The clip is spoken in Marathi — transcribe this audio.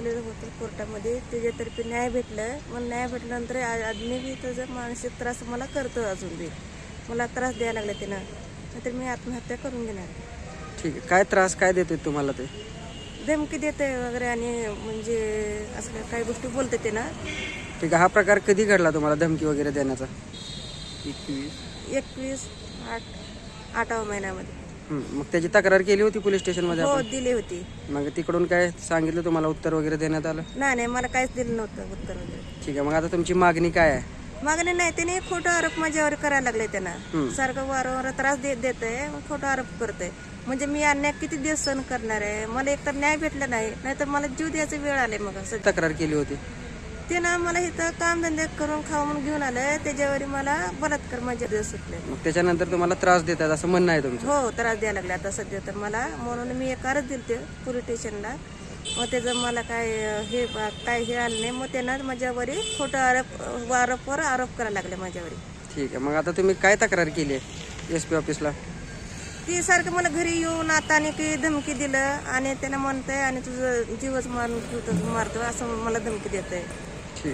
गेलेलं होतं कोर्टामध्ये, त्याच्यातर्फे न्याय भेटलं. मग न्याय भेटल्यानंतर आदमी बी त्याचा मानसिक त्रास मला करतो, अजून बी मला त्रास द्यायला लागला त्यानं, नाहीतर मी आत्महत्या करून घेणार. ठीक आहे, काय त्रास काय देतोय तुम्हाला ते? धमकी देते वगैरे आणि म्हणजे असल्या काही गोष्टी बोलते ते ना. ठीक आहे, हा प्रकार कधी घडला तुम्हाला धमकी वगैरे देण्याचा? 21/8 महिन्यामध्ये. मग त्याची तक्रार केली होती पोलीस स्टेशनमध्ये हो, आपण? दिली होती. मग तिकडून काय सांगितलं तुम्हाला, उत्तर वगैरे देण्यात आलं? नाही, मला काहीच दिलं नव्हतं उत्तर वगैरे. ठीक आहे, मग आता तुमची मागणी काय आहे? मागणी नाही, त्याने खोटं आरोप माझ्यावर करायला लागले. त्यांना सारखं वारंवार त्रास देत आहे, खोटं आरोप करतोय. म्हणजे मी अन्याय किती दिवस सहन करणार आहे? मला एकतर न्याय भेटला नाही, नाहीतर मला जीव द्यायचा वेळ आले. मग असं तक्रार केली होती ते ना, मला इथं कामधंदे करून खाऊ म्हणून घेऊन आलं, त्याच्यावर मला बलात्कार माझ्या दिवस सुटले. मग त्याच्यानंतर तुम्हाला त्रास देतात असं म्हणणं आहे तुमचं? हो, त्रास द्यायला लागले आता सध्या तर मला. म्हणून मी एक अर्ज दिलते पोलीस स्टेशनला. मग त्याचं मला काय हे आलं नाही. मग त्यानं माझ्यावर खोटं आरोपवर आरोप करायला लागले माझ्यावर. ठीक आहे, मग आता तुम्ही काय तक्रार केली आहे SP ऑफिसला? ती सारखं मला घरी येऊन आता आणि की धमकी दिलं, आणि त्यानं म्हणतंय आणि तुझं जीवच मारतो असं मला धमकी देत आहे. ठीक आहे.